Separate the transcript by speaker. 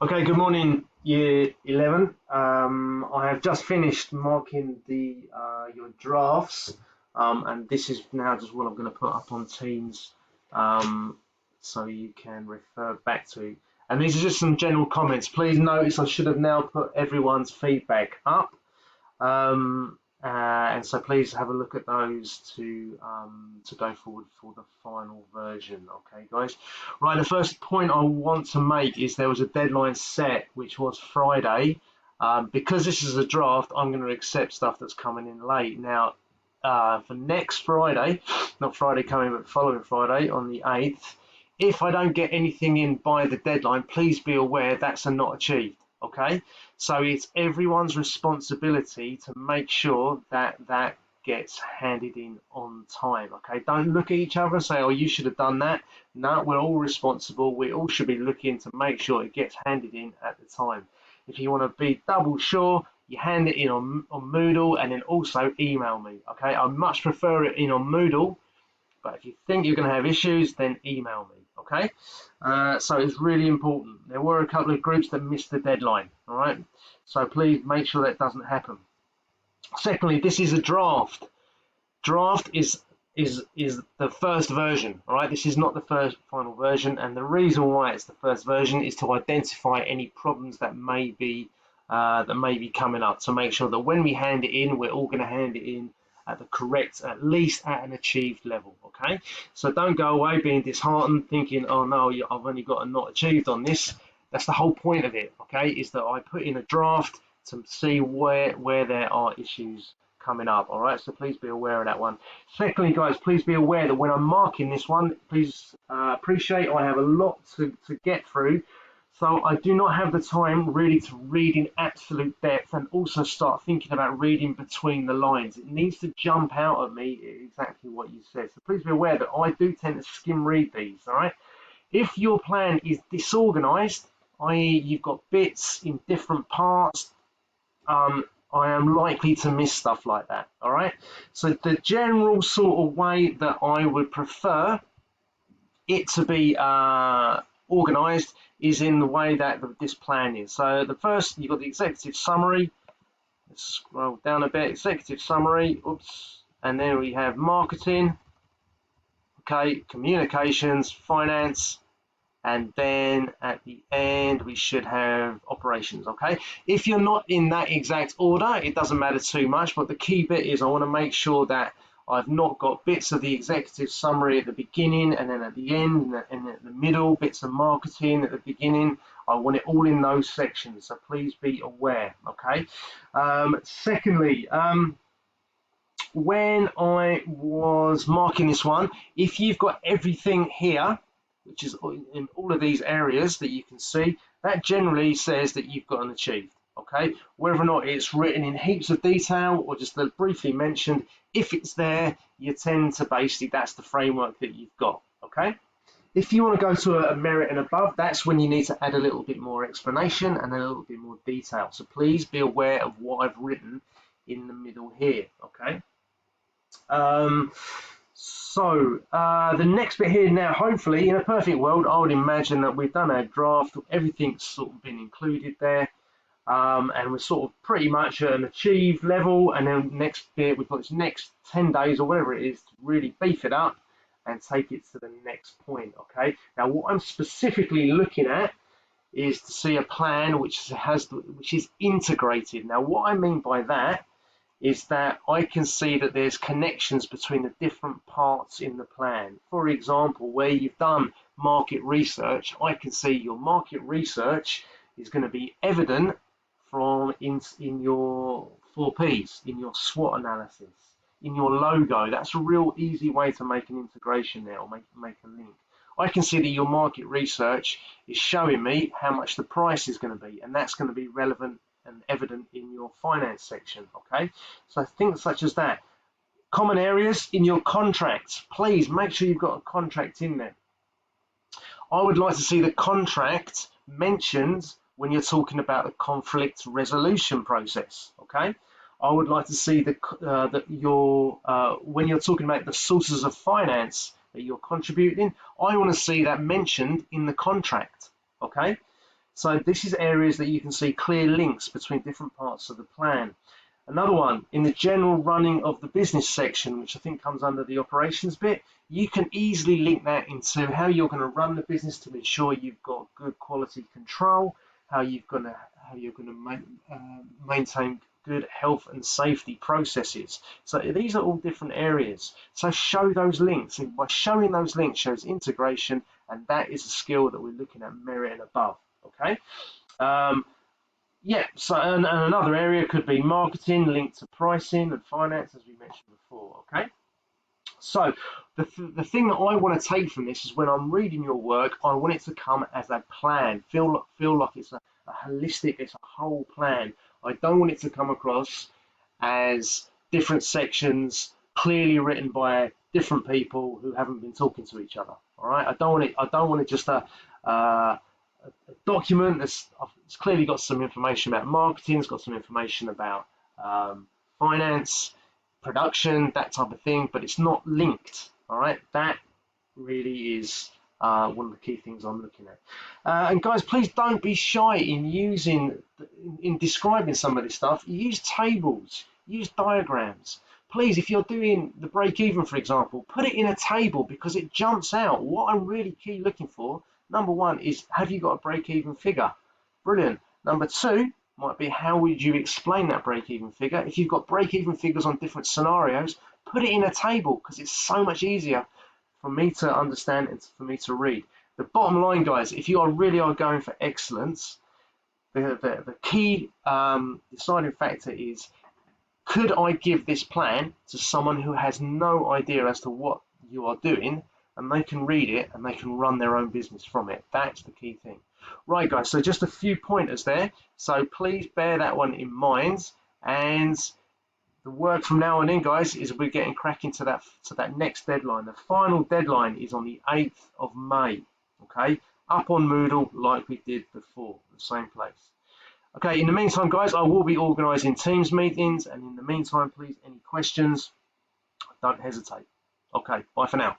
Speaker 1: Okay, good morning, Year 11. I have just finished marking your drafts, and this is now just what I'm going to put up on Teams, so you can refer back to. And these are just some general comments. Please notice I should have now put everyone's feedback up. And so please have a look at those to go forward for the final version. Okay, guys. Right, the first point I want to make is there was a deadline set, which was Friday. Because this is a draft, I'm going to accept stuff that's coming in late. Now, for next Friday, not Friday coming, but following Friday on the 8th, if I don't get anything in by the deadline, please be aware that's a not achieved. Okay, so it's everyone's responsibility to make sure that that gets handed in on time. Okay, don't look at each other and say, oh, you should have done that. No, we're all responsible. We all should be looking to make sure it gets handed in at the time. If you want to be double sure, you hand it in on Moodle and then also email me. Okay, I much prefer it in on Moodle, but if you think you're going to have issues, then email me. Okay, so it's really important. There were a couple of groups that missed the deadline. All right, so please make sure that doesn't happen. Secondly, this is a draft. Draft is the first version. All right, this is not the first final version, and the reason why it's the first version is to identify any problems that may be coming up, to make sure that when we hand it in, we're all going to hand it in at the correct, at least at an achieved level. Okay, so don't go away being disheartened thinking, oh no, I've only got a not achieved on this. That's the whole point of it. Okay, is that I put in a draft to see where there are issues coming up. All right, so please be aware of that one. Secondly, guys, please be aware that when I'm marking this one, please appreciate I have a lot to get through. So I do not have the time really to read in absolute depth and also start thinking about reading between the lines. It needs to jump out at me exactly what you said. So please be aware that I do tend to skim read these, all right? If your plan is disorganized, i.e. you've got bits in different parts, I am likely to miss stuff like that, all right? So the general sort of way that I would prefer it to be organized is in the way that this plan is. So the first, you've got the executive summary. Let's scroll down a bit. Executive summary, oops, and then we have marketing, okay, communications, finance, and then at the end we should have operations. Okay, if you're not in that exact order, it doesn't matter too much, but the key bit is I want to make sure that I've not got bits of the executive summary at the beginning and then at the end and at the middle, bits of marketing at the beginning. I want it all in those sections, so please be aware. Okay. Secondly, when I was marking this one, if you've got everything here, which is in all of these areas that you can see, that generally says that you've got an achieved. Okay, whether or not it's written in heaps of detail or just briefly mentioned, if it's there, you tend to basically, that's the framework that you've got. Okay, if you want to go to a merit and above, that's when you need to add a little bit more explanation and a little bit more detail. So please be aware of what I've written in the middle here. Okay. The next bit here now, hopefully in a perfect world, I would imagine that we've done our draft, everything's sort of been included there, and we're sort of pretty much at an achieved level, and then next bit, we've got this next 10 days or whatever it is to really beef it up and take it to the next point. Okay, now what I'm specifically looking at is to see a plan which is integrated. Now what I mean by that is that I can see that there's connections between the different parts in the plan. For example, where you've done market research, I can see your market research is going to be evident from in your 4Ps, in your SWOT analysis, in your logo. That's a real easy way to make an integration there, or make a link. I can see that your market research is showing me how much the price is going to be, and that's going to be relevant and evident in your finance section. Okay, so things such as that. Common areas in your contracts, please make sure you've got a contract in there. I would like to see the contract mentioned when you're talking about the conflict resolution process. Okay, I would like to see when you're talking about the sources of finance that you're contributing, I want to see that mentioned in the contract. Okay, So this is areas that you can see clear links between different parts of the plan. Another one, in the general running of the business section, which I think comes under the operations bit, you can easily link that into how you're going to run the business to ensure you've got good quality control, how you're going to maintain good health and safety processes. So these are all different areas. So show those links, and by showing those links shows integration, and that is a skill that we're looking at merit and above. Okay. Yeah, so and another area could be marketing linked to pricing and finance, as we mentioned before. Okay, so the thing that I want to take from this is when I'm reading your work, I want it to come as a plan. Feel like it's a holistic, it's a whole plan. I don't want it to come across as different sections clearly written by different people who haven't been talking to each other. All right, I don't want it. I don't want it just a document that's it's clearly got some information about marketing, it's got some information about finance, production, that type of thing, but it's not linked. All right, that really is one of the key things I'm looking at. And guys, please don't be shy in describing some of this stuff. Use tables, use diagrams. Please, if you're doing the break even, for example, put it in a table because it jumps out. What I'm really key looking for, number one, is have you got a break even figure? Brilliant. Number two might be how would you explain that break even figure? If you've got break even figures on different scenarios, put it in a table because it's so much easier for me to understand and for me to read. The bottom line, guys, if you really are going for excellence, the key deciding factor is, could I give this plan to someone who has no idea as to what you are doing, and they can read it and they can run their own business from it? That's the key thing. Right, guys, so just a few pointers there. So please bear that one in mind. And the work from now on in, guys, is we're getting cracking to that next deadline. The final deadline is on the 8th of May. Okay, up on Moodle like we did before, the same place. Okay, in the meantime, guys, I will be organising Teams meetings, and in the meantime, please, any questions, don't hesitate. Okay, bye for now.